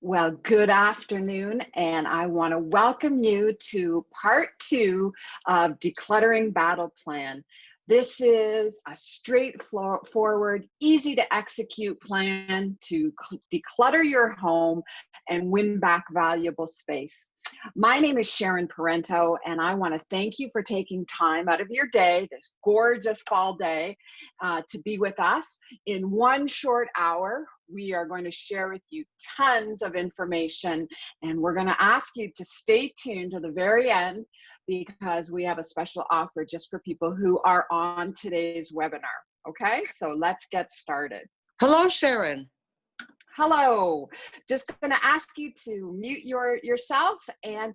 Well, good afternoon, and I want to welcome you to part two of Decluttering Battle Plan. This is a straightforward, easy to execute plan to declutter your home and win back valuable space. My name is Sharon Parento, and I want to thank you for taking time out of your day, this gorgeous fall day, to be with us. In one short hour, we are going to share with you tons of information, and we're going to ask you to stay tuned to the very end because we have a special offer just for people who are on today's webinar. Okay, so let's get started. Hello, Sharon. Hello. Just going to ask you to mute yourself, and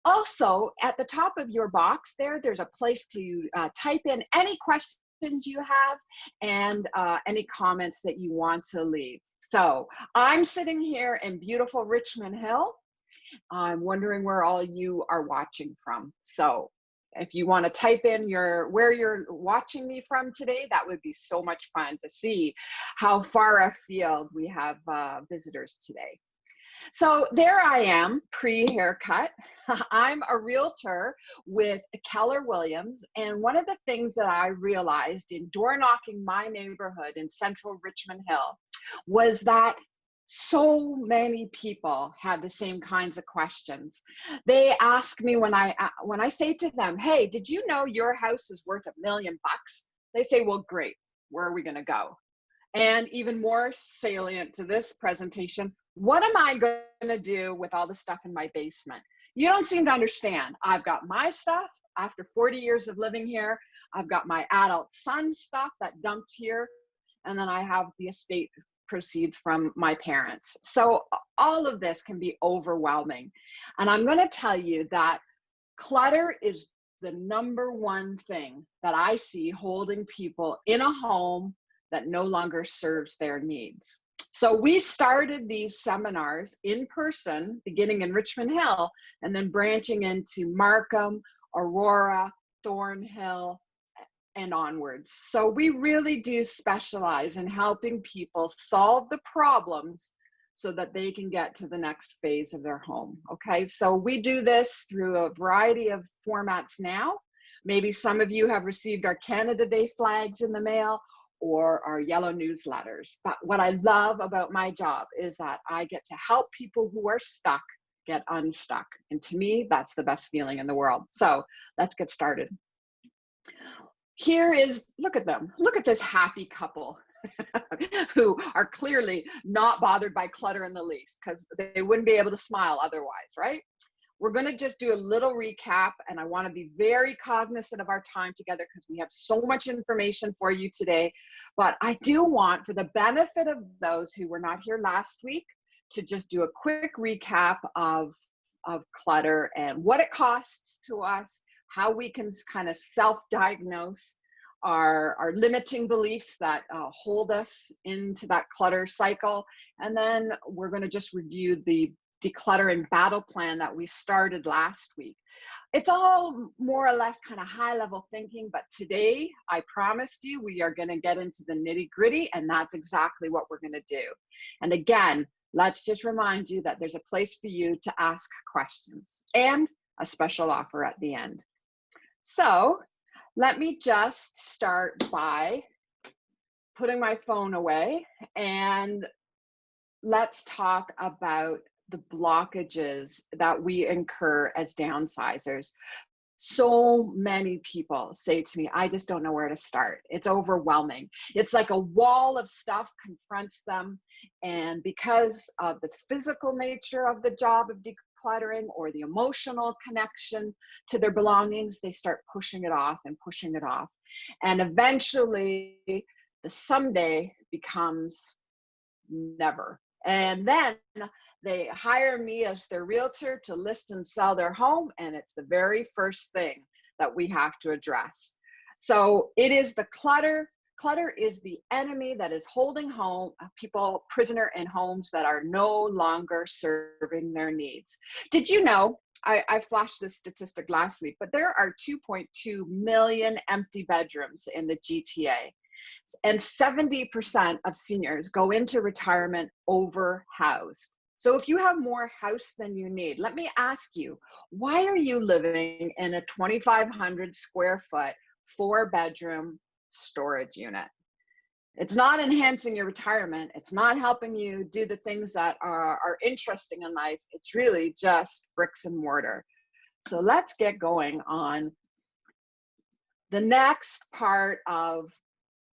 also at the top of your box there's a place to type in any questions you have and any comments that you want to leave. So I'm sitting here in beautiful Richmond Hill. I'm wondering where all you are watching from. So if you want to type in where you're watching me from today, that would be so much fun to see how far afield we have visitors today. So there I am, pre-haircut. I'm a realtor with Keller Williams, and one of the things that I realized in door knocking my neighborhood in central Richmond Hill was that so many people had the same kinds of questions. They ask me when I say to them, hey, did you know your house is worth $1 million? They say, well, great, where are we gonna go? And even more salient to this presentation, what am I gonna do with all the stuff in my basement? You don't seem to understand. I've got my stuff after 40 years of living here. I've got my adult son's stuff that dumped here, and then I have the estate proceeds from my parents. So all of this can be overwhelming. And I'm going to tell you that clutter is the #1 thing that I see holding people in a home that no longer serves their needs. So we started these seminars in person, beginning in Richmond Hill, and then branching into Markham, Aurora, Thornhill, and onwards. So we really do specialize in helping people solve the problems so that they can get to the next phase of their home. Okay, so we do this through a variety of formats now. Maybe some of you have received our Canada Day flags in the mail or our yellow newsletters. But what I love about my job is that I get to help people who are stuck get unstuck. And to me, that's the best feeling in the world. So let's get started. Here is, look at them. Look at this happy couple who are clearly not bothered by clutter in the least because they wouldn't be able to smile otherwise, right? We're going to just do a little recap, and I want to be very cognizant of our time together because we have so much information for you today. But I do want, for the benefit of those who were not here last week, to just do a quick recap of clutter and what it costs to us, how we can kind of self-diagnose our limiting beliefs that hold us into that clutter cycle. And then we're going to just review the decluttering battle plan that we started last week. It's all more or less kind of high-level thinking, but today, I promised you, we are going to get into the nitty-gritty, and that's exactly what we're going to do. And again, let's just remind you that there's a place for you to ask questions and a special offer at the end. So let me just start by putting my phone away, and let's talk about the blockages that we incur as downsizers. So many people say to me, I just don't know where to start. It's overwhelming. It's like a wall of stuff confronts them. And because of the physical nature of the job of decluttering or the emotional connection to their belongings, they start pushing it off and pushing it off. And eventually the someday becomes never. And then they hire me as their realtor to list and sell their home, and it's the very first thing that we have to address. So it is the clutter. Clutter is the enemy that is holding people prisoner in homes that are no longer serving their needs. Did you know, I flashed this statistic last week, but there are 2.2 million empty bedrooms in the GTA. And 70% of seniors go into retirement overhoused. So if you have more house than you need, let me ask you, why are you living in a 2,500 square foot, 4-bedroom storage unit? It's not enhancing your retirement. It's not helping you do the things that are interesting in life. It's really just bricks and mortar. So let's get going on the next part of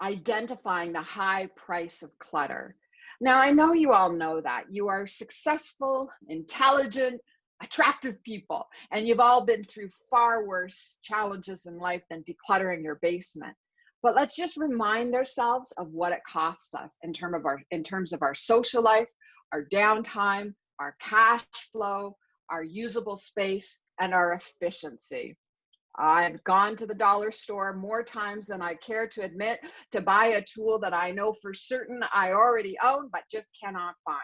identifying the high price of clutter. Now, I know you all know that. You are successful, intelligent, attractive people, and you've all been through far worse challenges in life than decluttering your basement. But let's just remind ourselves of what it costs us in terms of our social life, our downtime, our cash flow, our usable space, and our efficiency. I've gone to the dollar store more times than I care to admit to buy a tool that I know for certain I already own, but just cannot find.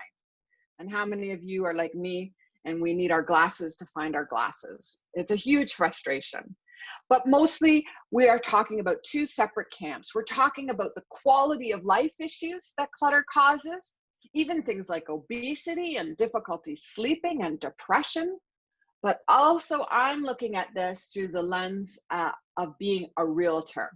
And how many of you are like me and we need our glasses to find our glasses? It's a huge frustration. But mostly we are talking about two separate camps. We're talking about the quality of life issues that clutter causes, even things like obesity and difficulty sleeping and depression. But also I'm looking at this through the lens of being a realtor.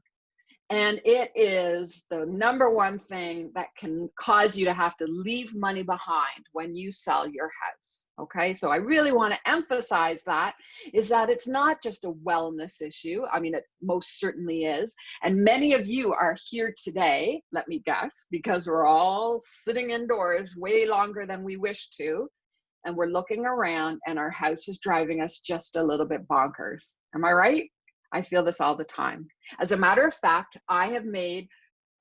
And it is the number one thing that can cause you to have to leave money behind when you sell your house. Okay, so I really want to emphasize that is that it's not just a wellness issue. I mean, it most certainly is. And many of you are here today, let me guess, because we're all sitting indoors way longer than we wish to. And we're looking around and our house is driving us just a little bit bonkers. Am I right? I feel this all the time. As a matter of fact, I have made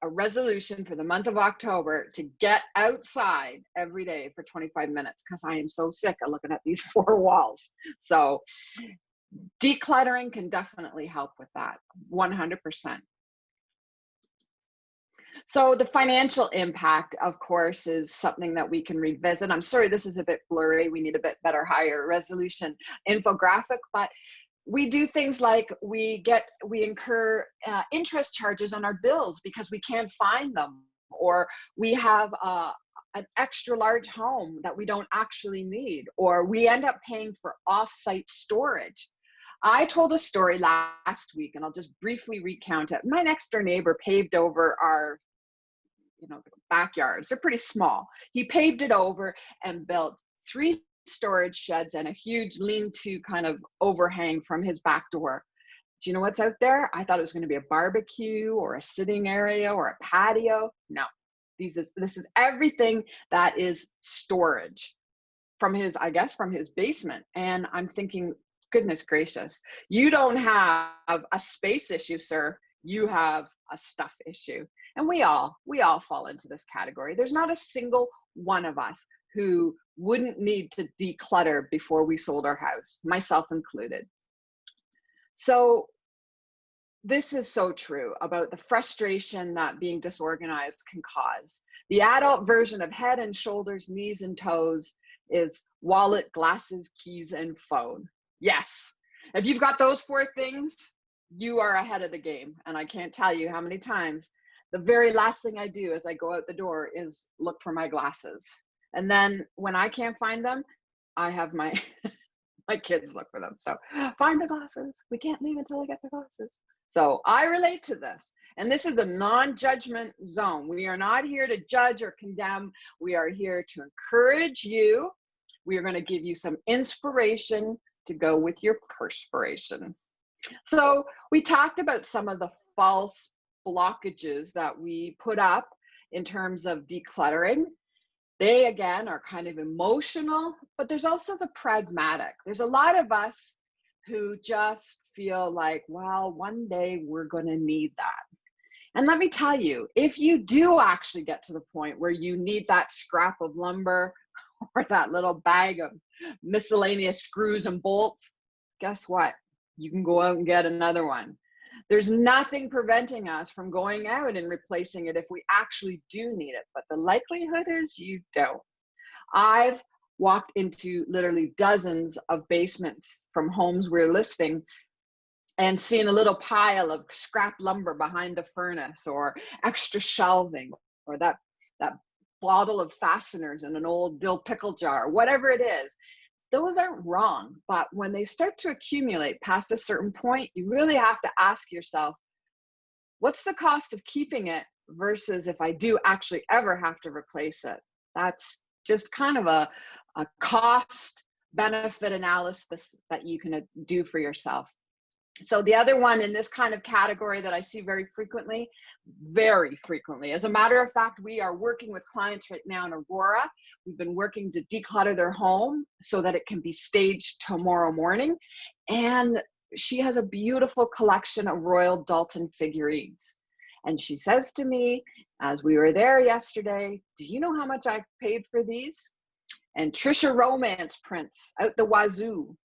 a resolution for the month of October to get outside every day for 25 minutes because I am so sick of looking at these 4 walls. So decluttering can definitely help with that, 100%. So the financial impact, of course, is something that we can revisit. I'm sorry, this is a bit blurry. We need a bit better, higher resolution infographic, but we do things like we incur interest charges on our bills because we can't find them, or we have an extra large home that we don't actually need, or we end up paying for off-site storage. I told a story last week, and I'll just briefly recount it. My next door neighbor paved over our backyards. They're pretty small. He paved it over and built 3 storage sheds and a huge lean-to kind of overhang from his back door. Do you know what's out there? I thought it was going to be a barbecue or a sitting area or a patio. No, this is everything that is storage from his, I guess, from his basement. And I'm thinking, goodness gracious, you don't have a space issue, sir. You have a stuff issue. And we all fall into this category. There's not a single one of us who wouldn't need to declutter before we sold our house, myself included. So this is so true about the frustration that being disorganized can cause. The adult version of head and shoulders, knees and toes is wallet, glasses, keys, and phone. Yes, if you've got those 4 things, you are ahead of the game. And I can't tell you how many times the very last thing I do as I go out the door is look for my glasses. And then when I can't find them, I have my kids look for them. So find the glasses. We can't leave until I get the glasses. So I relate to this. And this is a non-judgment zone. We are not here to judge or condemn. We are here to encourage you. We are going to give you some inspiration to go with your perspiration. So we talked about some of the false blockages that we put up in terms of decluttering. They, again, are kind of emotional, but there's also the pragmatic. There's a lot of us who just feel like, well, one day we're going to need that. And let me tell you, if you do actually get to the point where you need that scrap of lumber or that little bag of miscellaneous screws and bolts, guess what? You can go out and get another one. There's nothing preventing us from going out and replacing it if we actually do need it, but the likelihood is you don't. I've walked into literally dozens of basements from homes we're listing and seen a little pile of scrap lumber behind the furnace, or extra shelving, or that bottle of fasteners in an old dill pickle jar, whatever it is. Those aren't wrong, but when they start to accumulate past a certain point, you really have to ask yourself, what's the cost of keeping it versus if I do actually ever have to replace it? That's just kind of a cost benefit analysis that you can do for yourself. So the other one in this kind of category that I see very frequently, as a matter of fact, we are working with clients right now in Aurora. We've been working to declutter their home so that it can be staged tomorrow morning. And she has a beautiful collection of Royal Dalton figurines. And she says to me, as we were there yesterday, do you know how much I paid for these? And Trisha Romance prints out the wazoo.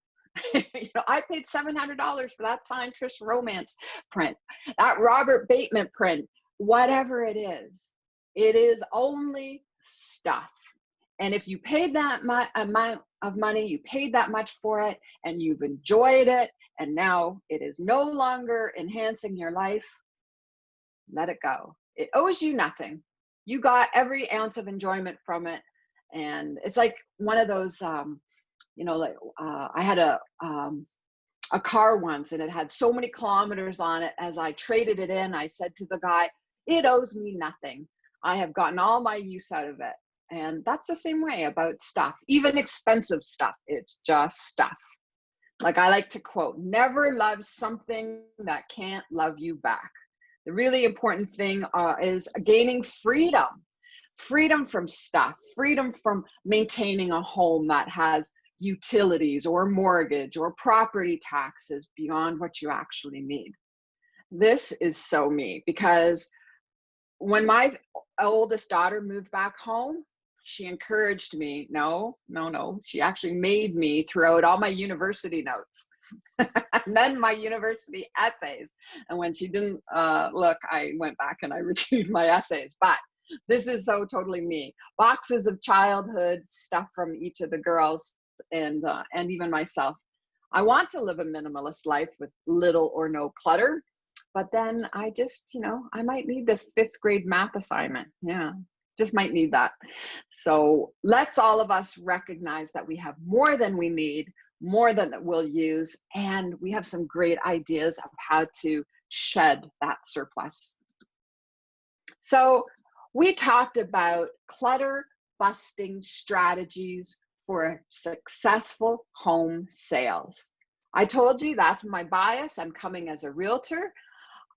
I paid $700 for that signed Trisha Romance print, that Robert Bateman print, whatever it is only stuff. And if you paid that amount of money, you paid that much for it, and you've enjoyed it, and now it is no longer enhancing your life, let it go. It owes you nothing. You got every ounce of enjoyment from it. And it's like one of those, I had a car once, and it had so many kilometers on it. As I traded it in, I said to the guy, it owes me nothing. I have gotten all my use out of it. And that's the same way about stuff, even expensive stuff. It's just stuff. Like I like to quote, never love something that can't love you back. The really important thing is gaining freedom from stuff, freedom from maintaining a home that has utilities or mortgage or property taxes beyond what you actually need. This is so me, because when my oldest daughter moved back home, she encouraged me. No. She actually made me throw out all my university notes and then my university essays. And when she didn't look, I went back and I retrieved my essays. But this is so totally me. Boxes of childhood stuff from each of the girls and even myself. I want to live a minimalist life with little or no clutter, but then I just, I might need this 5th grade math assignment. Yeah, just might need that. So let's all of us recognize that we have more than we need, more than we'll use, and we have some great ideas of how to shed that surplus. So we talked about clutter busting strategies for successful home sales. I told you that's my bias. I'm coming as a realtor.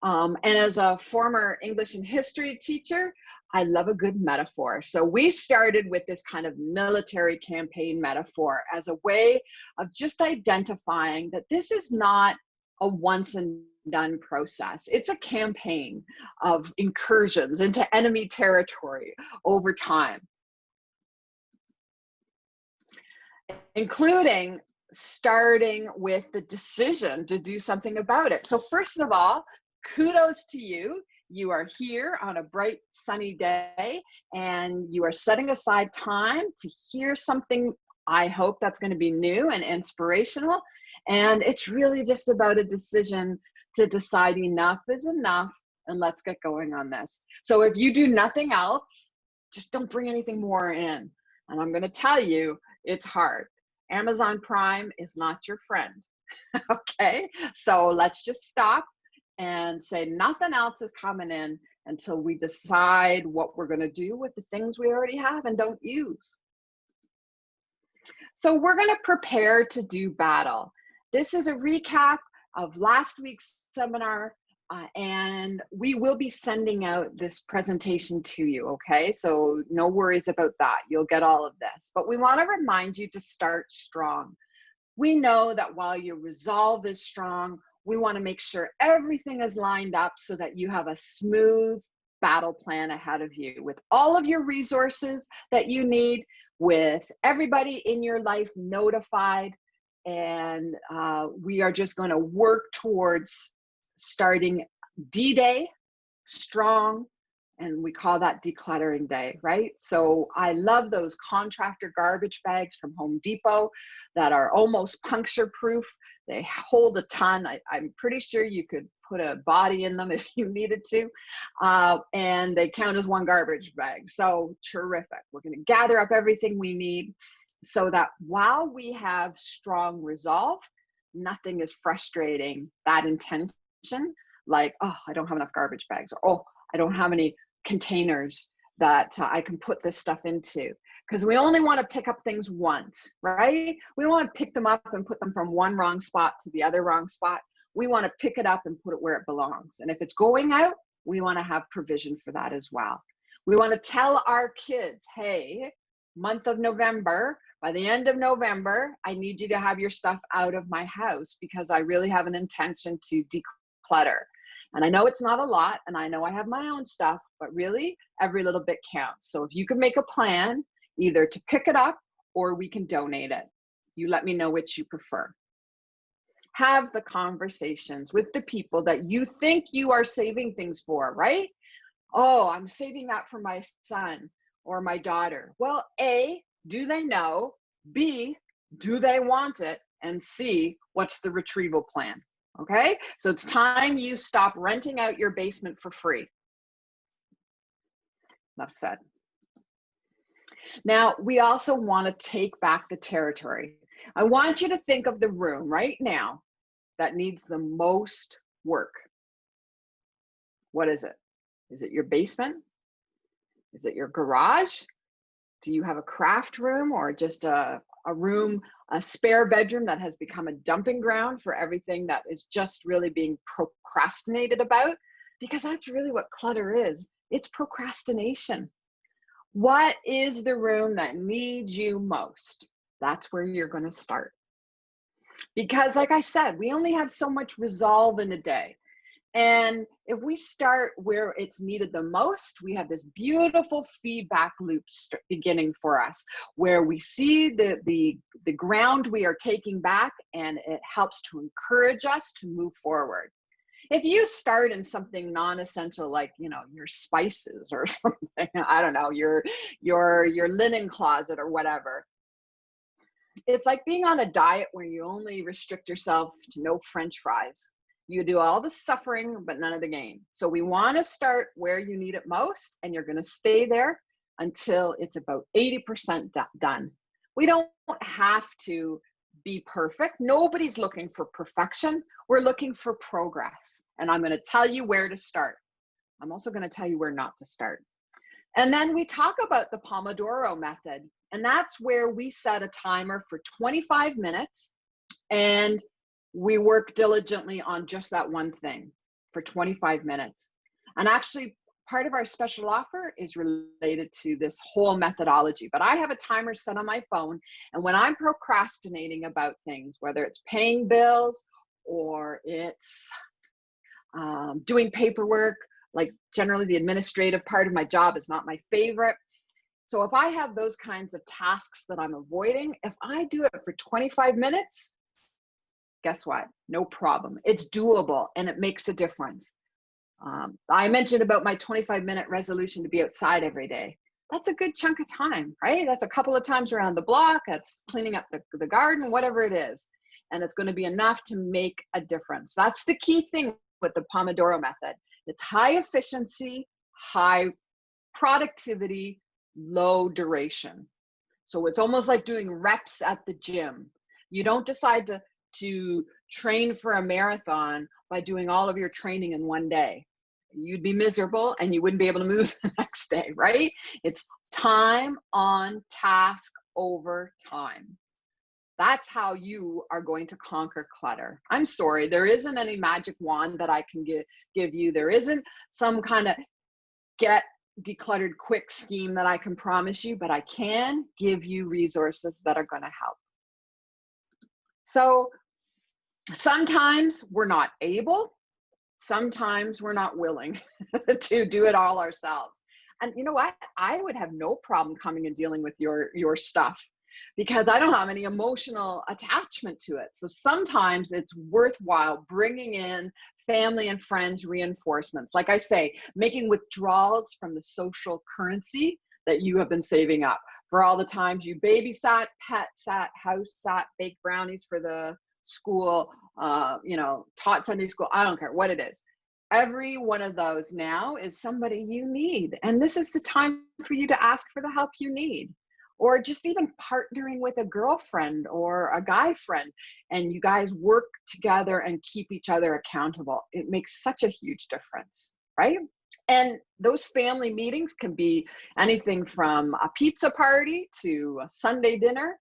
And as a former English and history teacher, I love a good metaphor. So we started with this kind of military campaign metaphor as a way of just identifying that this is not a once and done process. It's a campaign of incursions into enemy territory over time, including starting with the decision to do something about it. So first of all, kudos to you. You are here on a bright, sunny day, and you are setting aside time to hear something, I hope, that's going to be new and inspirational. And it's really just about a decision to decide enough is enough, and let's get going on this. So if you do nothing else, just don't bring anything more in. And I'm going to tell you, it's hard. Amazon Prime is not your friend. Okay, so let's just stop and say nothing else is coming in until we decide what we're going to do with the things we already have and don't use. So we're going to prepare to do battle. This is a recap of last week's seminar, and we will be sending out this presentation to you, okay? So no worries about that. You'll get all of this. But we want to remind you to start strong. We know that while your resolve is strong, we want to make sure everything is lined up so that you have a smooth battle plan ahead of you with all of your resources that you need, with everybody in your life notified, and we are just going to work towards starting D-Day strong, and we call that decluttering day, right? So I love those contractor garbage bags from Home Depot that are almost puncture proof. They hold a ton. I'm pretty sure you could put a body in them if you needed to. And they count as one garbage bag. So terrific. We're going to gather up everything we need so that while we have strong resolve, nothing is frustrating that intention, like, oh, I don't have enough garbage bags, or oh, I don't have any containers that I can put this stuff into. Because we only want to pick up things once, right? We don't want to pick them up and put them from one wrong spot to the other wrong spot. We want to pick it up and put it where it belongs. And if it's going out, we want to have provision for that as well. We want to tell our kids, hey, month of November, by the end of November, I need you to have your stuff out of my house because I really have an intention to declutter. And I know it's not a lot, and I know I have my own stuff, but really every little bit counts. So if you can make a plan, either to pick it up or we can donate it. You let me know which you prefer. Have the conversations with the people that you think you are saving things for, right? Oh, I'm saving that for my son or my daughter. Well, A, do they know? B, do they want it? And C, what's the retrieval plan? Okay, so it's time you stop renting out your basement for free. Enough said. Now, we also want to take back the territory. I want you to think of the room right now that needs the most work. What is it? Is it your basement? Is it your garage? Do you have a craft room or just a room, a spare bedroom that has become a dumping ground for everything that is just really being procrastinated about? Because that's really what clutter is. It's procrastination. What is the room that needs you most? That's where you're going to start. Because like I said, we only have so much resolve in a day. And if we start where it's needed the most, we have this beautiful feedback loop beginning for us, where we see the ground we are taking back, and it helps to encourage us to move forward. If you start in something non-essential, like, you know, your spices or something, I don't know, your linen closet or whatever, it's like being on a diet where you only restrict yourself to no French fries. You do all the suffering, but none of the gain. So we want to start where you need it most, and you're going to stay there until it's about 80% done. We don't have to be perfect. Nobody's looking for perfection. We're looking for progress. And I'm going to tell you where to start. I'm also going to tell you where not to start. And then we talk about the Pomodoro method. And that's where we set a timer for 25 minutes. And we work diligently on just that one thing for 25 minutes. And actually, part of our special offer is related to this whole methodology. But I have a timer set on my phone. And when I'm procrastinating about things, whether it's paying bills or it's doing paperwork, like generally the administrative part of my job is not my favorite. So if I have those kinds of tasks that I'm avoiding, if I do it for 25 minutes, guess what? No problem. It's doable and it makes a difference. I mentioned about my 25-minute resolution to be outside every day. That's a good chunk of time, right? That's a couple of times around the block. That's cleaning up the garden, whatever it is. And it's going to be enough to make a difference. That's the key thing with the Pomodoro method. It's high efficiency, high productivity, low duration. So it's almost like doing reps at the gym. You don't decide to train for a marathon by doing all of your training in one day. You'd be miserable and you wouldn't be able to move the next day, right? It's time on task over time. That's how you are going to conquer clutter. I'm sorry, there isn't any magic wand that I can give you. There isn't some kind of get decluttered quick scheme that I can promise you, but I can give you resources that are going to help. So sometimes we're not able, sometimes we're not willing to do it all ourselves. And you know what? I would have no problem coming and dealing with your stuff because I don't have any emotional attachment to it. So sometimes it's worthwhile bringing in family and friends reinforcements. Like I say, making withdrawals from the social currency that you have been saving up for all the times you babysat, pet sat, house sat, baked brownies for the school, you know, taught Sunday school. I don't care what it is. Every one of those now is somebody you need. And this is the time for you to ask for the help you need. Or just even partnering with a girlfriend or a guy friend, and you guys work together and keep each other accountable. It makes such a huge difference, right? And those family meetings can be anything from a pizza party to a Sunday dinner.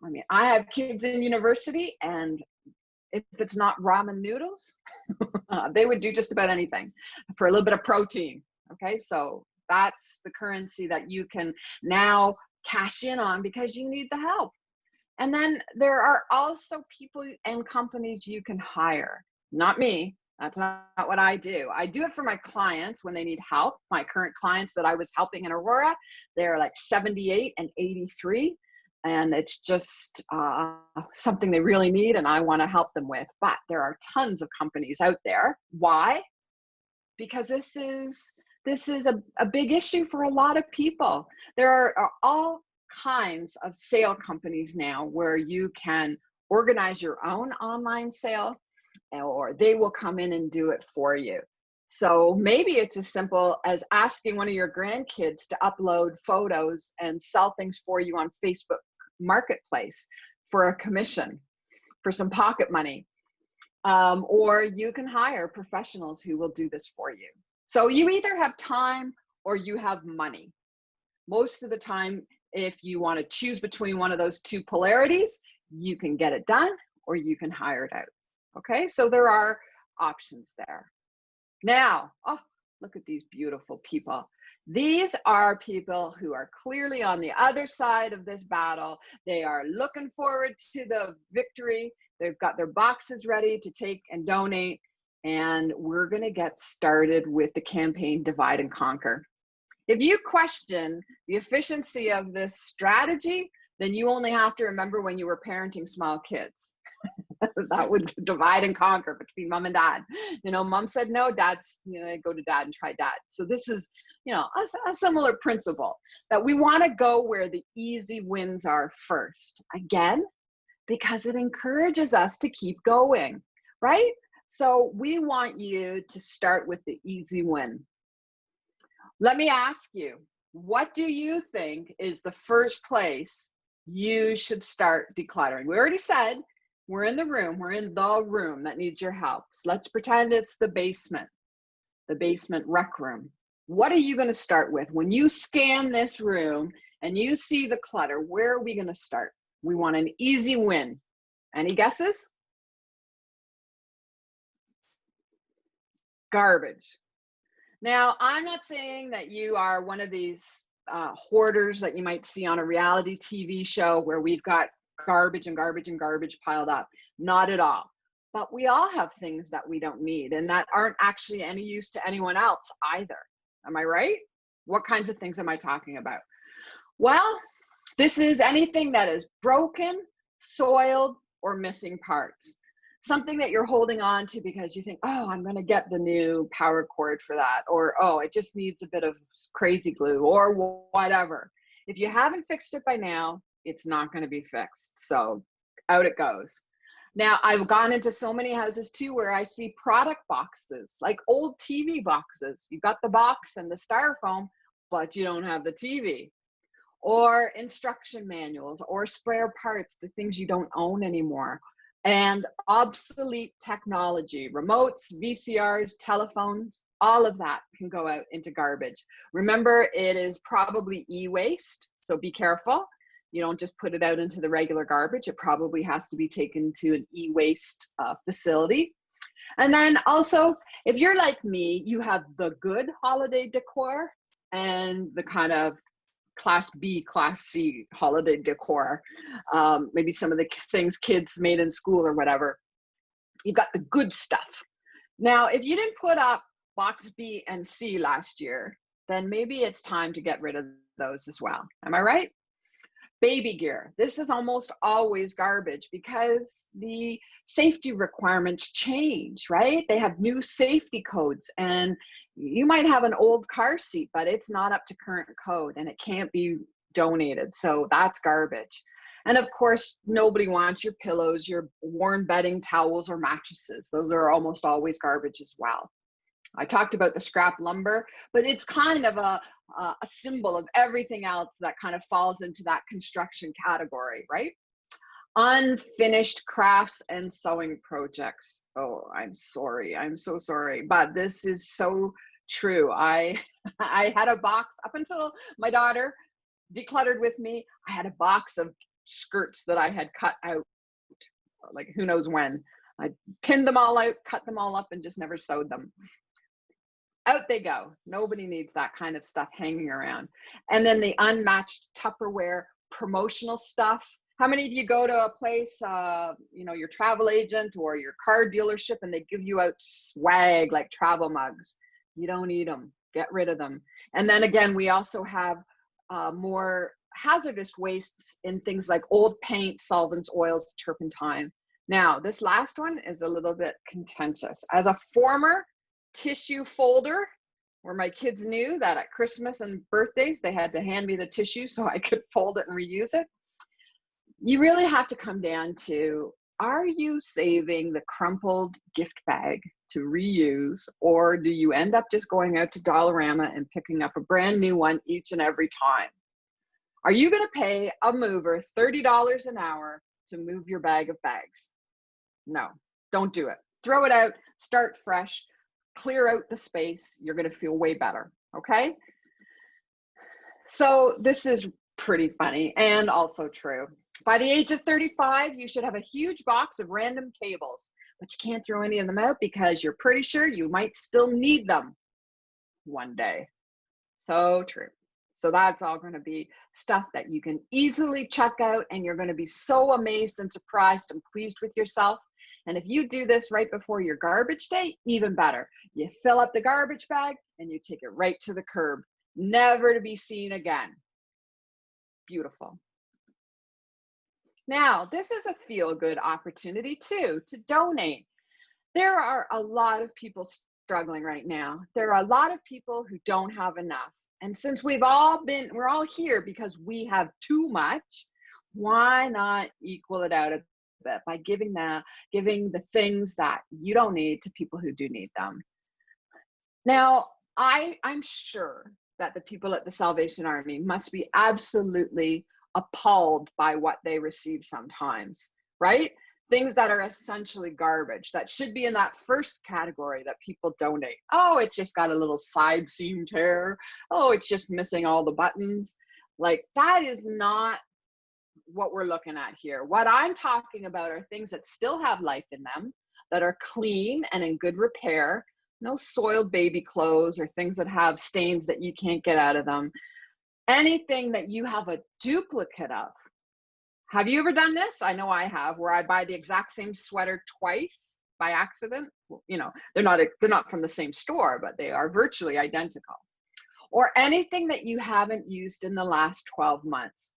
I mean, I have kids in university, and if it's not ramen noodles, they would do just about anything for a little bit of protein. Okay, so that's the currency that you can now cash in on because you need the help. And then there are also people and companies you can hire. Not me. That's not what I do. I do it for my clients when they need help. My current clients that I was helping in Aurora, they're like 78 and 83. And it's just something they really need and I want to help them with. But there are tons of companies out there. Why? Because this is a big issue for a lot of people. There are all kinds of sale companies now where you can organize your own online sale, or they will come in and do it for you. So maybe it's as simple as asking one of your grandkids to upload photos and sell things for you on Facebook Marketplace for a commission, for some pocket money. Or you can hire professionals who will do this for you. So you either have time or you have money. Most of the time, if you want to choose between one of those two polarities, you can get it done or you can hire it out. Okay, so there are options there. Now, oh, look at these beautiful people. These are people who are clearly on the other side of this battle. They are looking forward to the victory. They've got their boxes ready to take and donate. And we're going to get started with the campaign Divide and Conquer. If you question the efficiency of this strategy, then you only have to remember when you were parenting small kids. That would divide and conquer between mom and dad. You know, mom said no, dad's, you know, go to dad and try dad. So this is, you know, a similar principle that we want to go where the easy wins are first. Again, because it encourages us to keep going, right? So we want you to start with the easy win. Let me ask you, what do you think is the first place you should start decluttering? We already said we're in the room that needs your help. So let's pretend it's the basement rec room. What are you going to start with? When you scan this room and you see the clutter, where are we going to start? We want an easy win. Any guesses? Garbage. Now, I'm not saying that you are one of these hoarders that you might see on a reality TV show where we've got garbage and garbage and garbage piled up. Not at all. But we all have things that we don't need and that aren't actually any use to anyone else either. Am I right? What kinds of things am I talking about? Well, this is anything that is broken, soiled, or missing parts. Something that you're holding on to because you think, oh, I'm going to get the new power cord for that. Or, oh, it just needs a bit of crazy glue or whatever. If you haven't fixed it by now, it's not going to be fixed. So out it goes. Now, I've gone into so many houses too where I see product boxes, like old TV boxes. You've got the box and the styrofoam, but you don't have the TV. Or instruction manuals or spare parts to things you don't own anymore. And obsolete technology, remotes, VCRs, telephones, all of that can go out into garbage. Remember, it is probably e-waste, so be careful. You don't just put it out into the regular garbage. It probably has to be taken to an e-waste facility. And then also, if you're like me, you have the good holiday decor and the kind of Class B, Class C holiday decor, maybe some of the things kids made in school or whatever. You've got the good stuff. Now, if you didn't put up box B and C last year, then maybe it's time to get rid of those as well. Am I right? Baby gear. This is almost always garbage because the safety requirements change, right? They have new safety codes and you might have an old car seat, but it's not up to current code and it can't be donated. So that's garbage. And of course, nobody wants your pillows, your worn bedding, towels, or mattresses. Those are almost always garbage as well. I talked about the scrap lumber, but it's kind of a symbol of everything else that kind of falls into that construction category, right? Unfinished crafts and sewing projects. Oh, I'm sorry. I'm so sorry. But this is so true. I had a box up until my daughter decluttered with me. I had a box of skirts that I had cut out, like who knows when. I pinned them all out, cut them all up, and just never sewed them. Out they go. Nobody needs that kind of stuff hanging around. And then the unmatched Tupperware promotional stuff. How many of you go to a place, you know, your travel agent or your car dealership, and they give you out swag like travel mugs? You don't need them. Get rid of them. And then again, we also have more hazardous wastes in things like old paint, solvents, oils, turpentine. Now, this last one is a little bit contentious. As a former tissue folder, where my kids knew that at Christmas and birthdays, they had to hand me the tissue so I could fold it and reuse it. You really have to come down to, are you saving the crumpled gift bag to reuse, or do you end up just going out to Dollarama and picking up a brand new one each and every time? Are you going to pay a mover $30 an hour to move your bag of bags? No, don't do it. Throw it out, start fresh, clear out the space. You're going to feel way better, okay? So this is pretty funny and also true. By the age of 35, you should have a huge box of random cables, but you can't throw any of them out because you're pretty sure you might still need them one day. So true. So that's all going to be stuff that you can easily check out, and you're going to be so amazed and surprised and pleased with yourself. And if you do this right before your garbage day, even better. You fill up the garbage bag and you take it right to the curb, never to be seen again. Beautiful. Now, this is a feel-good opportunity too, to donate. There are a lot of people struggling right now. There are a lot of people who don't have enough. And since we're all here because we have too much, why not equal it out a bit by giving the things that you don't need to people who do need them? Now, I'm sure that the people at the Salvation Army must be absolutely appalled by what they receive sometimes, right? Things that are essentially garbage that should be in that first category that people donate. Oh, it's just got a little side seam tear. Oh, it's just missing all the buttons. Like, that is not what we're looking at here. What I'm talking about are things that still have life in them, that are clean and in good repair. No soiled baby clothes or things that have stains that you can't get out of them. Anything that you have a duplicate of. Have you ever done this? I know I have, where I buy the exact same sweater twice by accident. You know, they're not from the same store, but they are virtually identical. Or anything that you haven't used in the last 12 months.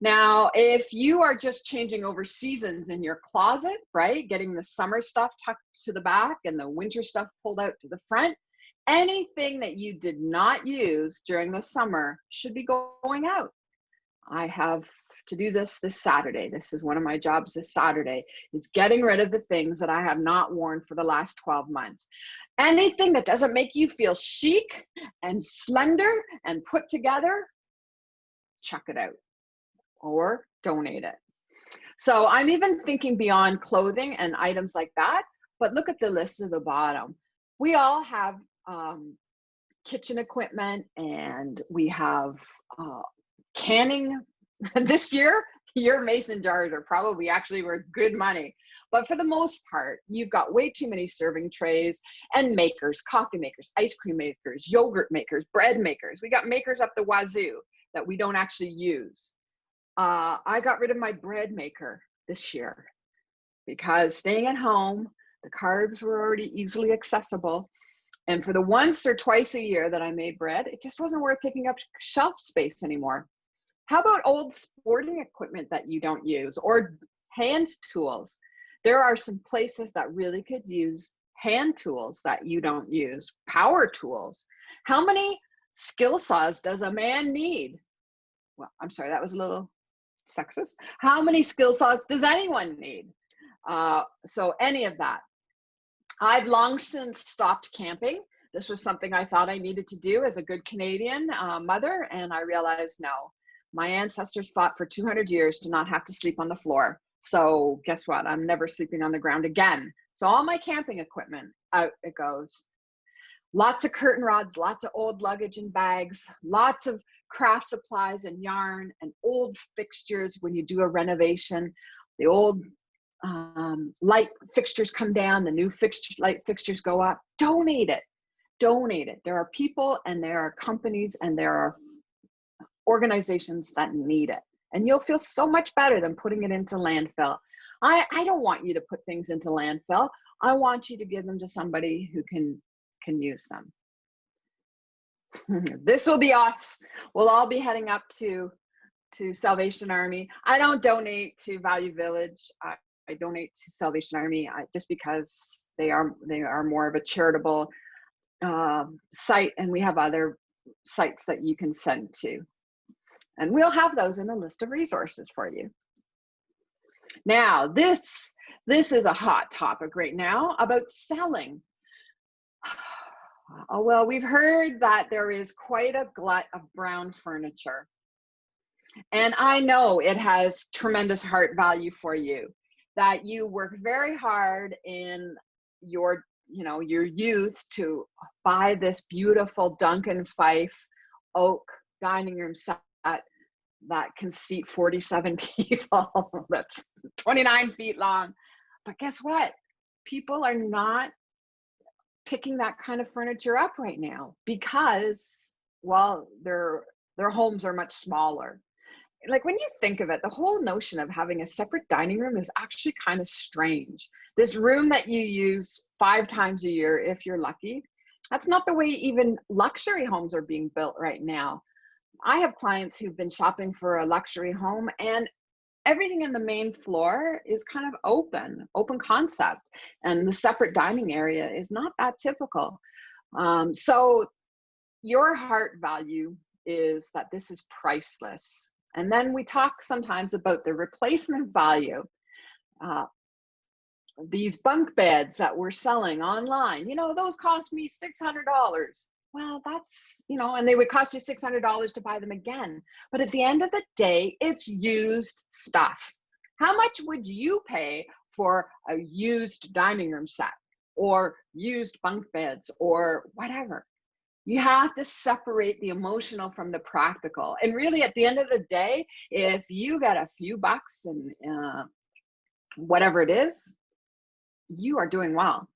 Now, if you are just changing over seasons in your closet, right? Getting the summer stuff tucked to the back and the winter stuff pulled out to the front, anything that you did not use during the summer should be going out. I have to do this Saturday. This is one of my jobs this Saturday, is getting rid of the things that I have not worn for the last 12 months. Anything that doesn't make you feel chic and slender and put together, chuck it out or donate it. So I'm even thinking beyond clothing and items like that, but look at the list at the bottom. We all have kitchen equipment, and we have canning. This year, your mason jars are probably actually worth good money. But for the most part, you've got way too many serving trays and makers, coffee makers, ice cream makers, yogurt makers, bread makers. We got makers up the wazoo that we don't actually use. I got rid of my bread maker this year because staying at home, the carbs were already easily accessible. And for the once or twice a year that I made bread, it just wasn't worth taking up shelf space anymore. How about old sporting equipment that you don't use, or hand tools? There are some places that really could use hand tools that you don't use, power tools. How many skill saws does a man need? Well, I'm sorry, that was a little sexist. How many skill sets does anyone need? So any of that. I've long since stopped camping. This was something I thought I needed to do as a good Canadian mother, and I realized no. My ancestors fought for 200 years to not have to sleep on the floor. So guess what? I'm never sleeping on the ground again. So all my camping equipment, out it goes. Lots of curtain rods, lots of old luggage and bags, lots of craft supplies and yarn and old fixtures when you do a renovation. The old light fixtures come down, the new light fixtures go up. Donate it. Donate it. There are people and there are companies and there are organizations that need it. And you'll feel so much better than putting it into landfill. I don't want you to put things into landfill. I want you to give them to somebody who can use them. This will be us. We'll all be heading up to Salvation Army. I don't donate to Value Village. I donate to Salvation Army just because they are more of a charitable site, and we have other sites that you can send to. And we'll have those in the list of resources for you. Now, this is a hot topic right now about selling. Oh, well, we've heard that there is quite a glut of brown furniture. And I know it has tremendous heart value for you, that you work very hard in your youth to buy this beautiful Duncan Fife oak dining room set that can seat 47 people. That's 29 feet long. But guess what? People are not picking that kind of furniture up right now because, well, their homes are much smaller. Like when you think of it, the whole notion of having a separate dining room is actually kind of strange. This room that you use 5 times a year, if you're lucky, that's not the way even luxury homes are being built right now. I have clients who've been shopping for a luxury home, and everything in the main floor is kind of open concept. And the separate dining area is not that typical. So your heart value is that this is priceless. And then we talk sometimes about the replacement value. These bunk beds that we're selling online, those cost me $600. Well, that's, and they would cost you $600 to buy them again. But at the end of the day, it's used stuff. How much would you pay for a used dining room set or used bunk beds or whatever? You have to separate the emotional from the practical. And really, at the end of the day, if you got a few bucks and whatever it is, you are doing well.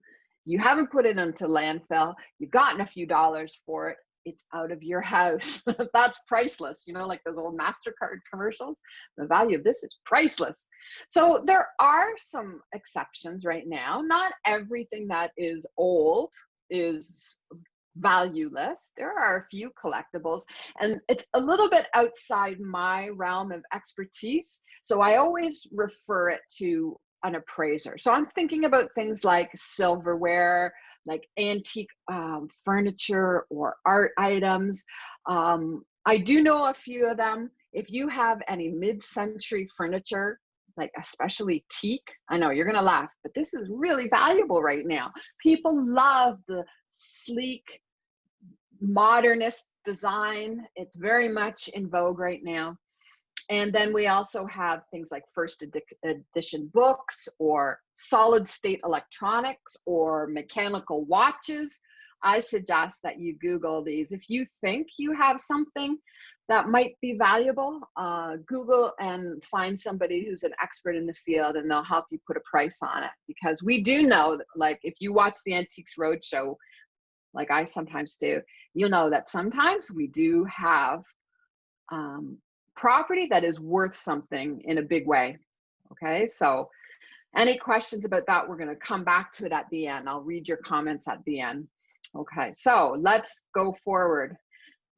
You haven't put it into landfill. You've gotten a few dollars for it. It's out of your house. That's priceless. Like those old MasterCard commercials. The value of this is priceless. So there are some exceptions right now. Not everything that is old is valueless. There are a few collectibles, and it's a little bit outside my realm of expertise. So I always refer it to an appraiser. So I'm thinking about things like silverware, like antique furniture or art items. I do know a few of them. If you have any mid-century furniture, like especially teak, I know you're gonna laugh, but this is really valuable right now. People love the sleek, modernist design. It's very much in vogue right now. And then we also have things like first edition books or solid state electronics or mechanical watches. I suggest that you Google these. If you think you have something that might be valuable, Google and find somebody who's an expert in the field, and they'll help you put a price on it. Because we do know that, like, if you watch the Antiques Roadshow, like I sometimes do, you'll know that sometimes we do have property that is worth something in a big way. Okay, so any questions about that, we're going to come back to it at the end. I'll read your comments at the end. Okay, so let's go forward.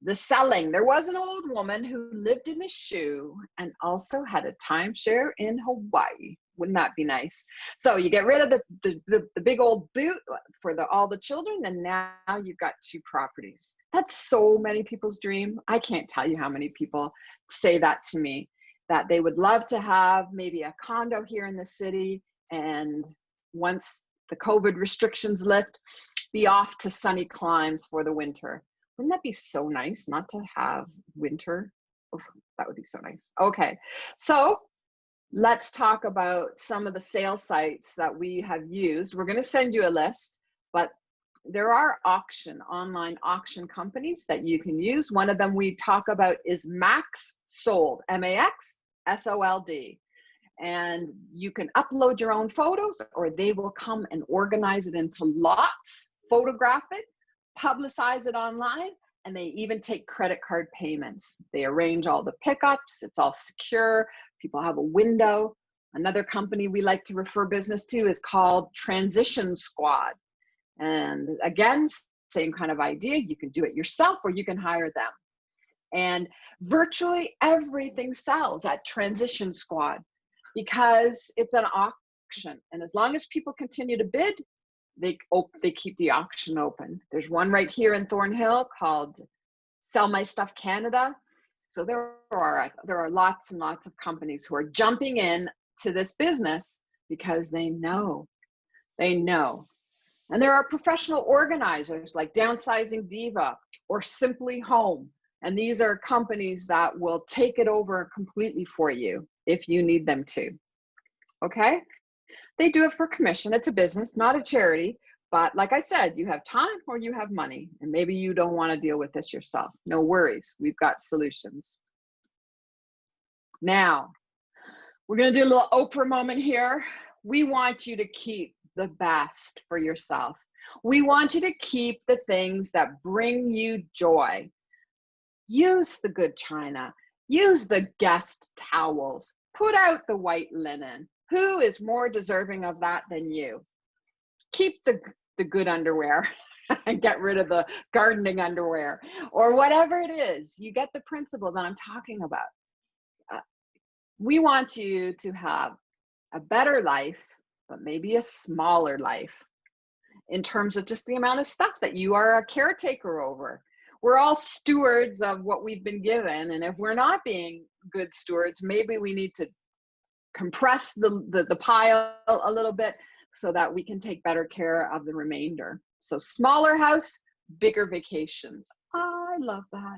The selling. There was an old woman who lived in a shoe and also had a timeshare in Hawaii. Wouldn't that be nice? So you get rid of the big old boot for all the children, and now you've got 2 properties. That's so many people's dream. I can't tell you how many people say that to me. that they would love to have maybe a condo here in the city, and once the COVID restrictions lift, be off to sunny climes for the winter. Wouldn't that be so nice not to have winter? Oh, that would be so nice. Okay, so let's talk about some of the sales sites that we have used. We're going to send you a list, but there are online auction companies that you can use. One of them we talk about is Max Sold, MAXSOLD. And you can upload your own photos, or they will come and organize it into lots, photograph it, publicize it online, and they even take credit card payments. They arrange all the pickups, it's all secure, people have a window. Another company we like to refer business to is called Transition Squad. And again, same kind of idea. You can do it yourself or you can hire them. And virtually everything sells at Transition Squad because it's an auction. And as long as people continue to bid, they keep the auction open. There's one right here in Thornhill called Sell My Stuff Canada. So there are lots and lots of companies who are jumping in to this business because they know. And there are professional organizers like Downsizing Diva or Simply Home. And these are companies that will take it over completely for you if you need them to. Okay? They do it for commission. It's a business, not a charity. But like I said, you have time or you have money. And maybe you don't want to deal with this yourself. No worries. We've got solutions. Now, we're going to do a little Oprah moment here. We want you to keep the best for yourself. We want you to keep the things that bring you joy. Use the good china. Use the guest towels. Put out the white linen. Who is more deserving of that than you? Keep the good underwear and get rid of the gardening underwear or whatever it is. You get the principle that I'm talking about. We want you to have a better life, but maybe a smaller life in terms of just the amount of stuff that you are a caretaker over. We're all stewards of what we've been given. And if we're not being good stewards, maybe we need to compress the pile a little bit so that we can take better care of the remainder. So smaller house, bigger vacations. I love that.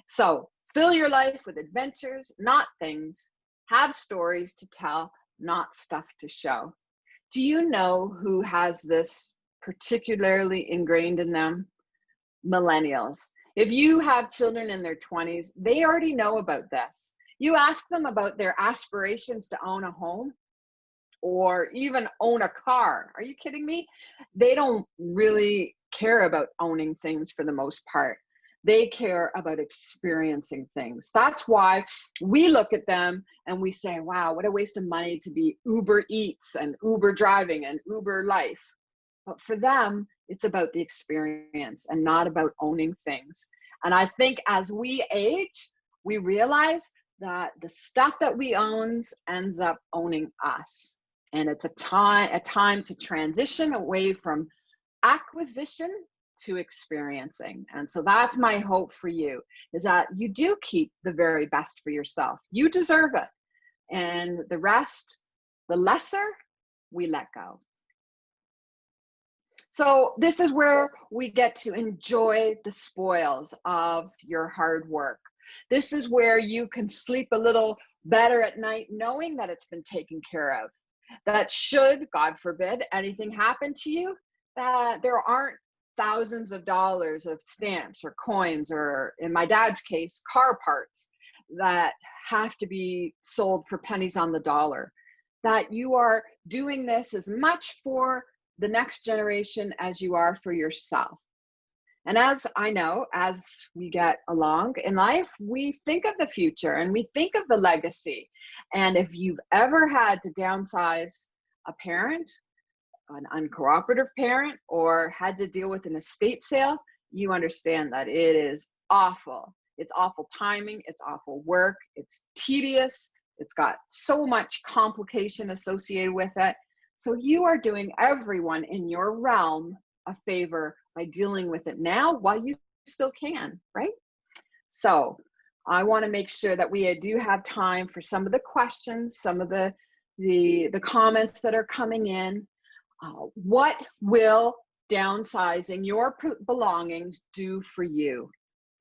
So fill your life with adventures, not things. Have stories to tell, not stuff to show. Do you know who has this particularly ingrained in them? Millennials. If you have children in their 20s, they already know about this. You ask them about their aspirations to own a home or even own a car. Are you kidding me? They don't really care about owning things for the most part. They care about experiencing things. That's why we look at them and we say, wow, what a waste of money to be Uber Eats and Uber driving and Uber life. But for them, it's about the experience and not about owning things. And I think as we age, we realize that the stuff that we own ends up owning us. And it's a time to transition away from acquisition to experiencing. And so that's my hope for you, is that you do keep the very best for yourself. You deserve it. And the rest, the lesser, we let go. So this is where we get to enjoy the spoils of your hard work. This is where you can sleep a little better at night knowing that it's been taken care of. That should, God forbid, anything happen to you, that there aren't thousands of dollars of stamps or coins, or in my dad's case, car parts that have to be sold for pennies on the dollar. That you are doing this as much for the next generation as you are for yourself. And as I know, as we get along in life, we think of the future and we think of the legacy. And if you've ever had to downsize a parent, an uncooperative parent, or had to deal with an estate sale, you understand that it is awful. It's awful timing, it's awful work, it's tedious, it's got so much complication associated with it. So you are doing everyone in your realm a favor by dealing with it now while you still can, right? So I want to make sure that we do have time for some of the questions, some of the comments that are coming in. What will downsizing your belongings do for you?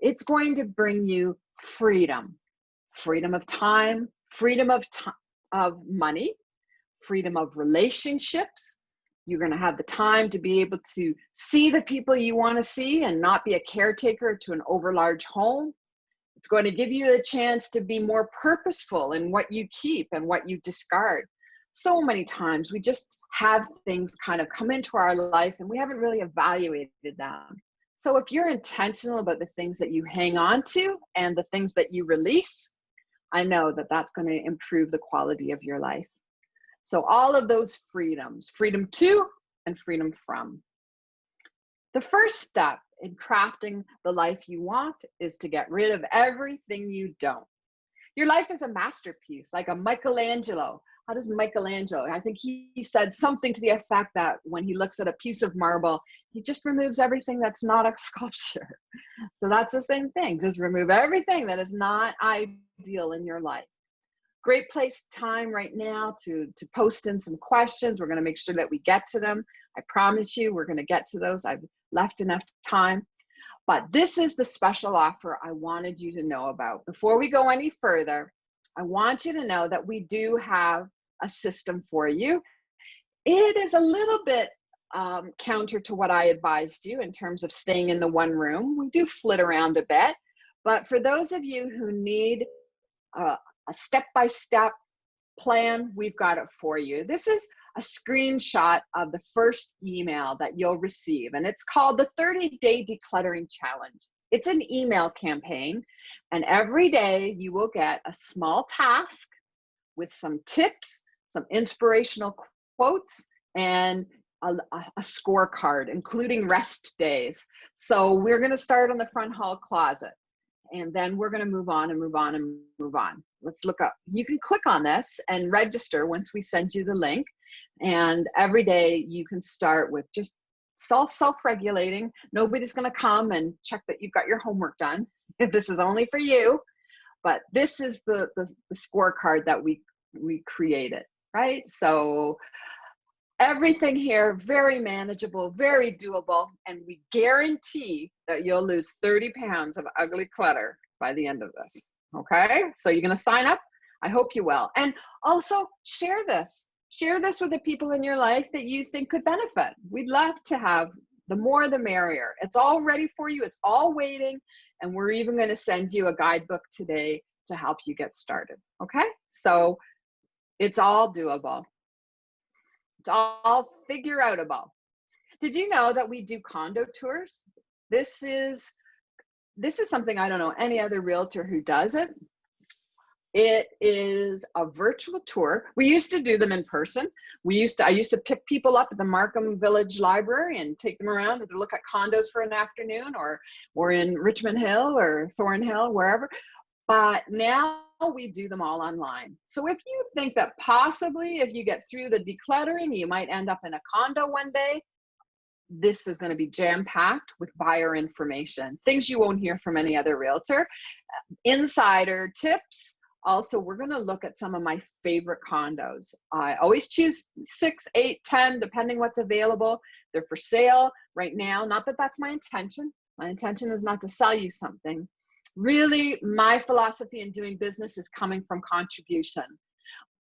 It's going to bring you freedom, freedom of time, freedom of money, freedom of relationships. You're going to have the time to be able to see the people you want to see and not be a caretaker to an overlarge home. It's going to give you a chance to be more purposeful in what you keep and what you discard. So many times we just have things kind of come into our life and we haven't really evaluated them. So if you're intentional about the things that you hang on to and the things that you release, I know that that's going to improve the quality of your life. So all of those freedoms, freedom to and freedom from. The first step in crafting the life you want is to get rid of everything you don't. Your life is a masterpiece, like a Michelangelo. How does Michelangelo? I think he said something to the effect that when he looks at a piece of marble, he just removes everything that's not a sculpture. So that's the same thing. Just remove everything that is not ideal in your life. Great place time right now to post in some questions. We're going to make sure that we get to them. I promise you, we're going to get to those. I've left enough time. But this is the special offer I wanted you to know about. Before we go any further, I want you to know that we do have a system for you. It is a little bit counter to what I advised you in terms of staying in the one room. We do flit around a bit. But for those of you who need a step-by-step plan, we've got it for you. This is a screenshot of the first email that you'll receive, and it's called the 30-Day Decluttering Challenge. It's an email campaign, and every day you will get a small task with some tips, some inspirational quotes, and a scorecard, including rest days. So we're going to start on the front hall closet. And then we're going to move on and move on and move on. Let's look up. You can click on this and register once we send you the link. And every day you can start with just self-regulating. Nobody's going to come and check that you've got your homework done. This is only for you. But this is the scorecard that we created, right? So everything here, very manageable, very doable, and we guarantee that you'll lose 30 pounds of ugly clutter by the end of this, okay? So you're gonna sign up? I hope you will. And also share this. Share this with the people in your life that you think could benefit. We'd love to have the more the merrier. It's all ready for you, it's all waiting, and we're even gonna send you a guidebook today to help you get started, okay? So it's all doable. It's all figure outable. Did you know that we do condo tours? This is something I don't know any other realtor who does it. It is a virtual tour. We used to do them in person. I used to pick people up at the Markham Village Library and take them around to look at condos for an afternoon, or in Richmond Hill or Thornhill, wherever. But now we do them all online. So if you think that possibly if you get through the decluttering, you might end up in a condo one day, this is going to be jam-packed with buyer information, things you won't hear from any other realtor, insider tips. Also, we're going to look at some of my favorite condos. I always choose 6, 8, 10, depending what's available. They're for sale right now. Not that that's my intention. My intention is not to sell you something. Really, my philosophy in doing business is coming from contribution.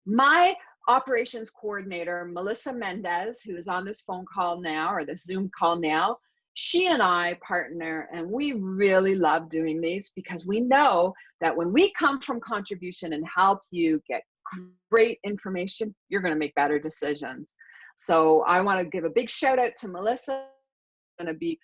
My operations coordinator, Melissa Mendez, who is on this phone call now, or this Zoom call now, she and I partner, and we really love doing these because we know that when we come from contribution and help you get great information, you're going to make better decisions. So I want to give a big shout out to Melissa. I'm going to be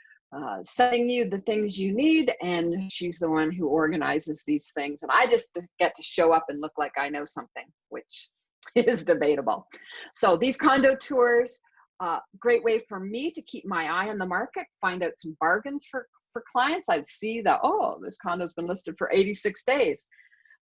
sending you the things you need, and she's the one who organizes these things. And I just get to show up and look like I know something, which is debatable. So these condo tours, great way for me to keep my eye on the market, find out some bargains for clients. I'd see that, oh, this condo's been listed for 86 days.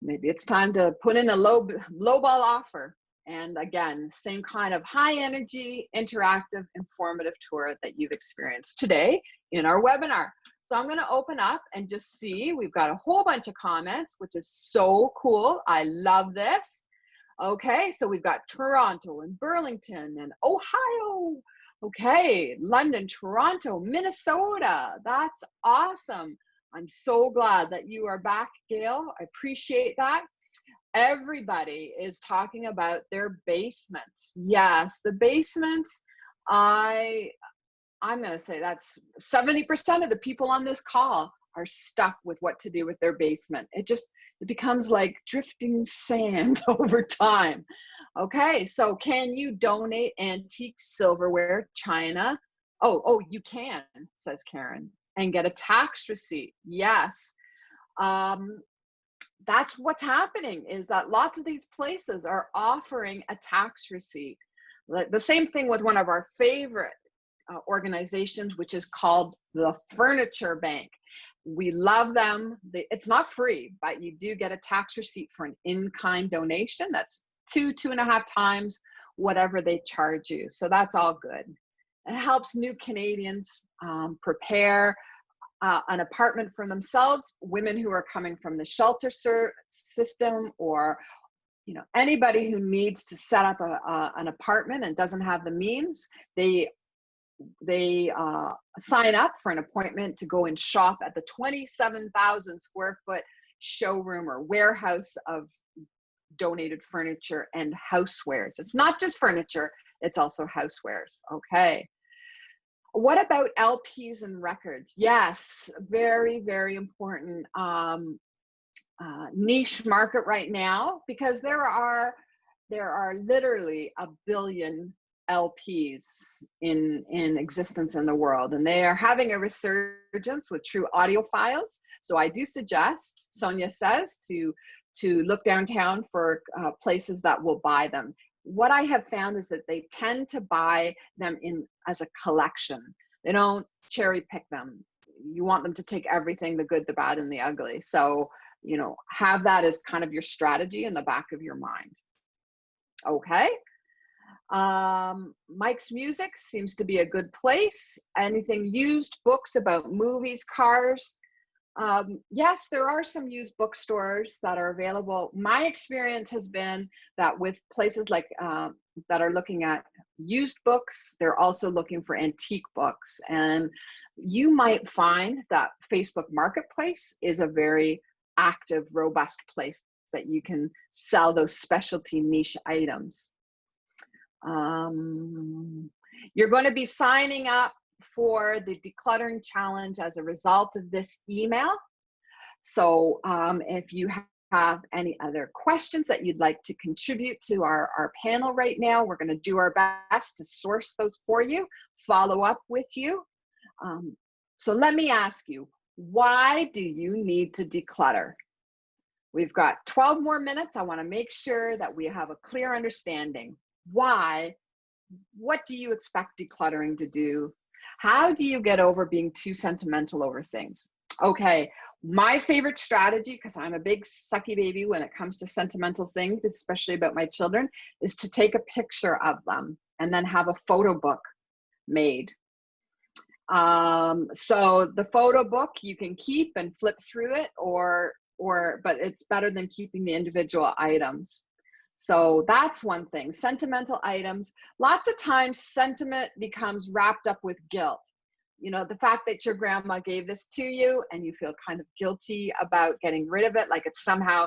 Maybe it's time to put in a low ball offer. And again, same kind of high energy, interactive, informative tour that you've experienced today in our webinar. So I'm going to open up and just see. We've got a whole bunch of comments, which is so cool. I love this. Okay, so we've got Toronto and Burlington and Ohio. Okay, London, Toronto, Minnesota. That's awesome. I'm so glad that you are back, Gail. I appreciate that. Everybody is talking about their basements. Yes, the basements. I'm going to say that's 70% of the people on this call are stuck with what to do with their basement. It becomes like drifting sand over time. Okay, so can you donate antique silverware, china? Oh, you can, says Karen, and get a tax receipt. Yes. That's what's happening, is that lots of these places are offering a tax receipt. The same thing with one of our favorite organizations, which is called the Furniture Bank. We love them. It's not free, but you do get a tax receipt for an in-kind donation. That's 2.5 times whatever they charge you. So that's all good. It helps new Canadians prepare an apartment for themselves, women who are coming from the shelter system, or anybody who needs to set up an apartment and doesn't have the means. They sign up for an appointment to go and shop at the 27,000 square foot showroom or warehouse of donated furniture and housewares. It's not just furniture, it's also housewares. Okay. What about LPs and records? Yes, very, very important niche market right now, because there are literally a billion LPs in existence in the world, and they are having a resurgence with true audiophiles. So I do suggest, Sonia says, to look downtown for places that will buy them. What I have found is that they tend to buy them as a collection. They don't cherry pick them. You want them to take everything, the good, the bad, and the ugly. So, have that as kind of your strategy in the back of your mind. Okay. Mike's Music seems to be a good place. Anything used, books about movies, cars. Yes, there are some used bookstores that are available. My experience has been that with places like that are looking at used books, they're also looking for antique books. And you might find that Facebook Marketplace is a very active, robust place that you can sell those specialty niche items. You're going to be signing up for the decluttering challenge as a result of this email. So if you have any other questions that you'd like to contribute to our panel right now, we're going to do our best to source those for you, follow up with you. So let me ask you, why do you need to declutter? We've got 12 more minutes. I want to make sure that we have a clear understanding. Why? What do you expect decluttering to do? How do you get over being too sentimental over things? Okay, my favorite strategy, because I'm a big sucky baby when it comes to sentimental things, especially about my children, is to take a picture of them and then have a photo book made. So the photo book you can keep and flip through it, but it's better than keeping the individual items. So that's one thing. Sentimental items. Lots of times sentiment becomes wrapped up with guilt. The fact that your grandma gave this to you and you feel kind of guilty about getting rid of it, like it's somehow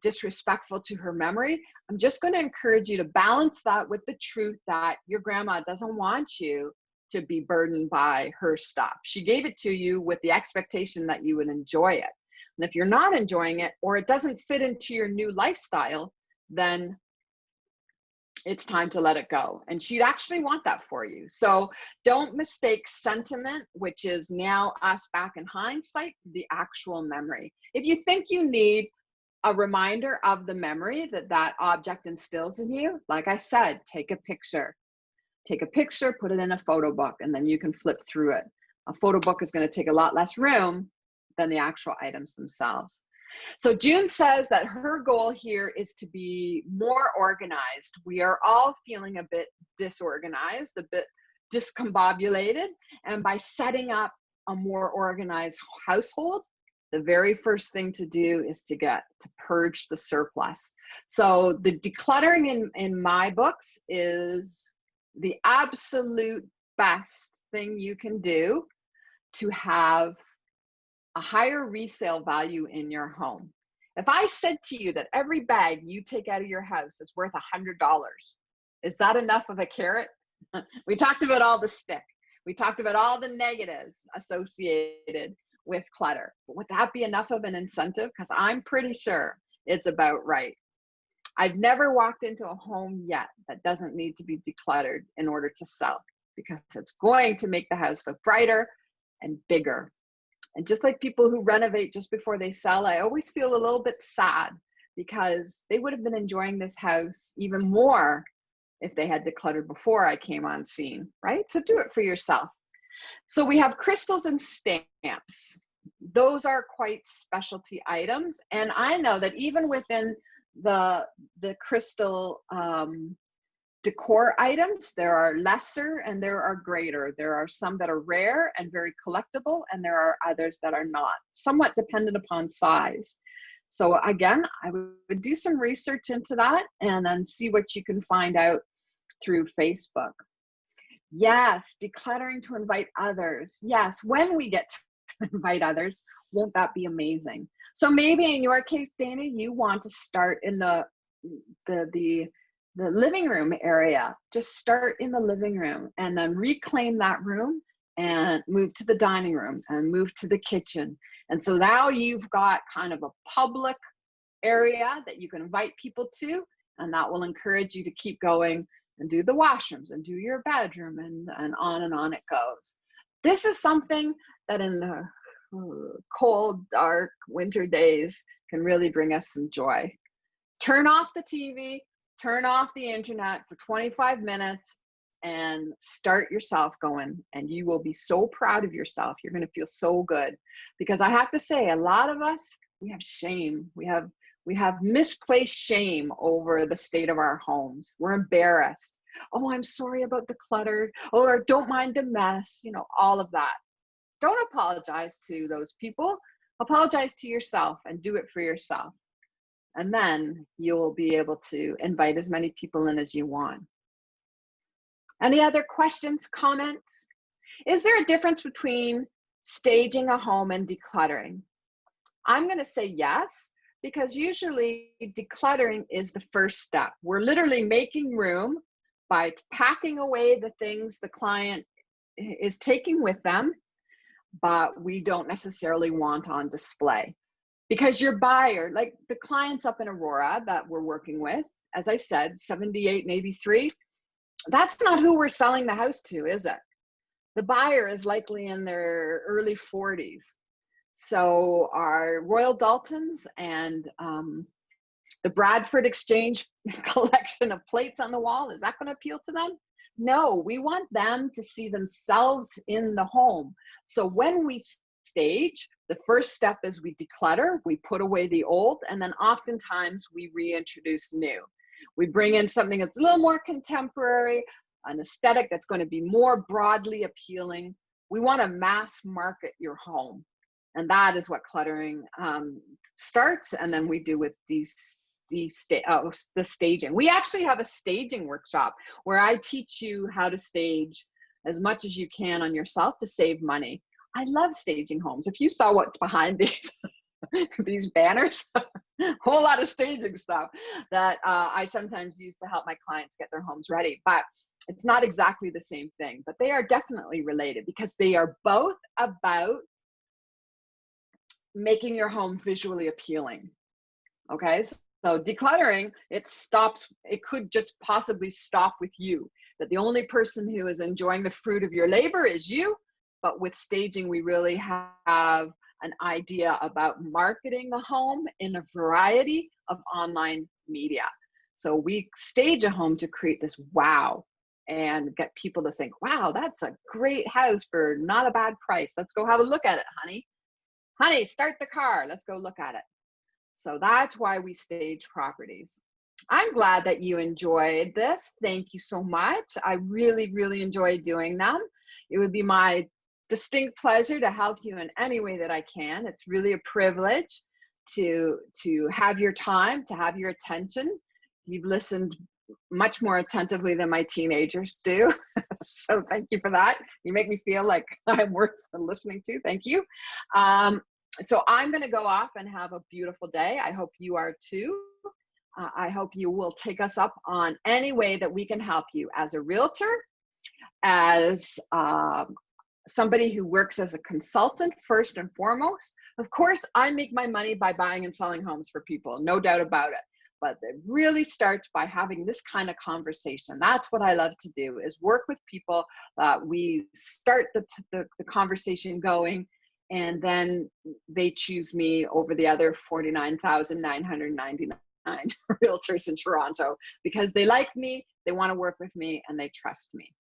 disrespectful to her memory. I'm just going to encourage you to balance that with the truth that your grandma doesn't want you to be burdened by her stuff. She gave it to you with the expectation that you would enjoy it. And if you're not enjoying it, or it doesn't fit into your new lifestyle, then it's time to let it go. And she'd actually want that for you. So don't mistake sentiment, which is now us back in hindsight, the actual memory. If you think you need a reminder of the memory that object instills in you, like I said, take a picture. Take a picture, put it in a photo book, and then you can flip through it. A photo book is going to take a lot less room than the actual items themselves. So June says that her goal here is to be more organized. We are all feeling a bit disorganized, a bit discombobulated, and by setting up a more organized household, the very first thing to do is to purge the surplus. So the decluttering in my books is the absolute best thing you can do to have a higher resale value in your home. If I said to you that every bag you take out of your house is worth $100, is that enough of a carrot? We talked about all the stick. We talked about all the negatives associated with clutter. But would that be enough of an incentive? Because I'm pretty sure it's about right. I've never walked into a home yet that doesn't need to be decluttered in order to sell, because it's going to make the house look brighter and bigger. And just like people who renovate just before they sell, I always feel a little bit sad because they would have been enjoying this house even more if they had decluttered before I came on scene, right? So do it for yourself. So we have crystals and stamps. Those are quite specialty items. And I know that even within the crystal decor items, there are lesser and there are greater. There are some that are rare and very collectible, and there are others that are not, somewhat dependent upon size. So again, I would do some research into that and then see what you can find out through Facebook. Yes, decluttering to invite others. Yes, when we get to invite others, won't that be amazing? So maybe in your case, Dana, you want to start in the living room area. Just start in the living room and then reclaim that room and move to the dining room and move to the kitchen. And so now you've got kind of a public area that you can invite people to, and that will encourage you to keep going and do the washrooms and do your bedroom, and on it goes. This is something that in the cold, dark winter days can really bring us some joy. Turn off the TV, turn off the internet for 25 minutes and start yourself going, and you will be so proud of yourself. You're going to feel so good, because I have to say, a lot of us, we have shame. We have misplaced shame over the state of our homes. We're embarrassed. Oh, I'm sorry about the clutter, or don't mind the mess, you know, all of that. Don't apologize to those people. Apologize to yourself and do it for yourself. And then you'll be able to invite as many people in as you want. Any other questions, comments? Is there a difference between staging a home and decluttering? I'm going to say yes, because usually decluttering is the first step. We're literally making room by packing away the things the client is taking with them, but we don't necessarily want on display. Because your buyer, like the clients up in Aurora that we're working with, as I said, 78 and 83, that's not who we're selling the house to, is it? The buyer is likely in their early 40s. So our Royal Daltons and the Bradford Exchange collection of plates on the wall, is that going to appeal to them? No, we want them to see themselves in the home. So when we stage, the first step is we declutter, we put away the old, and then oftentimes we reintroduce new. We bring in something that's a little more contemporary, an aesthetic that's going to be more broadly appealing. We want to mass market your home. And that is what cluttering starts, and then we do with the staging. We actually have a staging workshop where I teach you how to stage as much as you can on yourself to save money. I love staging homes. If you saw what's behind these these banners, a whole lot of staging stuff that I sometimes use to help my clients get their homes ready. But it's not exactly the same thing, but they are definitely related, because they are both about making your home visually appealing. Okay, so decluttering, it could just possibly stop with you, that the only person who is enjoying the fruit of your labor is you. But with staging, we really have an idea about marketing the home in a variety of online media. So we stage a home to create this wow and get people to think, wow, that's a great house for not a bad price. Let's go have a look at it, honey. Honey, start the car. Let's go look at it. So that's why we stage properties. I'm glad that you enjoyed this. Thank you so much. I really, really enjoyed doing them. It would be my distinct pleasure to help you in any way that I can. It's really a privilege to have your time, to have your attention. You've listened much more attentively than my teenagers do. So thank you for that. You make me feel like I'm worth listening to. Thank you. So I'm going to go off and have a beautiful day. I hope you are too. I hope you will take us up on any way that we can help you as a realtor, as somebody who works as a consultant first and foremost. Of course, I make my money by buying and selling homes for people, no doubt about it. But it really starts by having this kind of conversation. That's what I love to do, is work with people. We start the conversation going, and then they choose me over the other 49,999 realtors in Toronto because they like me, they want to work with me, and they trust me.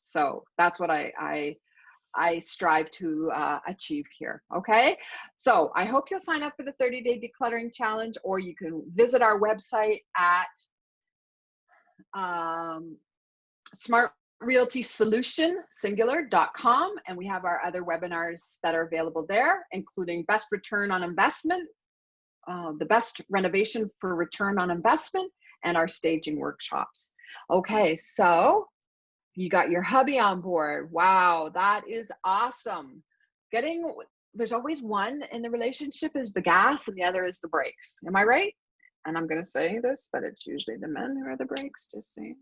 So that's what I strive to achieve here. Okay, so I hope you'll sign up for the 30-day decluttering challenge, or you can visit our website at Smart Realty Solution singular.com, and we have our other webinars that are available there, including best return on investment, the best renovation for return on investment, and our staging workshops. Okay, so you got your hubby on board. Wow, that is awesome. There's always one in the relationship is the gas and the other is the brakes. Am I right? And I'm going to say this, but it's usually the men who are the brakes, just saying.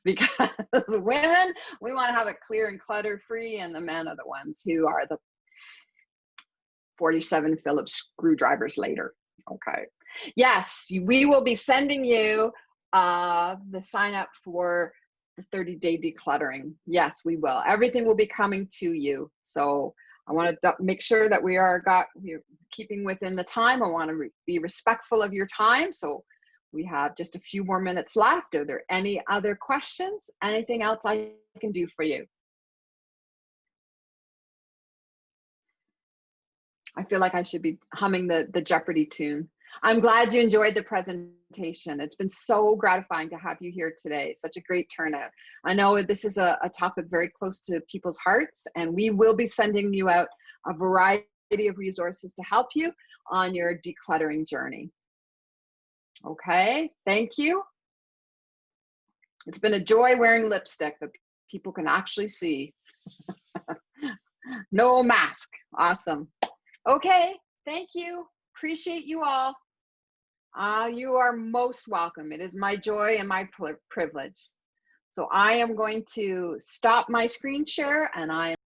Because women, we want to have it clear and clutter free, and the men are the ones who are the 47 Phillips screwdrivers later. Okay. Yes, we will be sending you the sign up for the 30-day decluttering. Yes, we will. Everything will be coming to you. So I want to make sure that we're keeping within the time. I want to be respectful of your time. So we have just a few more minutes left. Are there any other questions? Anything else I can do for you? I feel like I should be humming the Jeopardy tune. I'm glad you enjoyed the presentation. It's been so gratifying to have you here today. Such a great turnout. I know this is a topic very close to people's hearts, and we will be sending you out a variety of resources to help you on your decluttering journey. Okay, thank you. It's been a joy wearing lipstick that people can actually see. No mask. Awesome. Okay, thank you. Appreciate you all. You are most welcome. It is my joy and my privilege. So I am going to stop my screen share, and I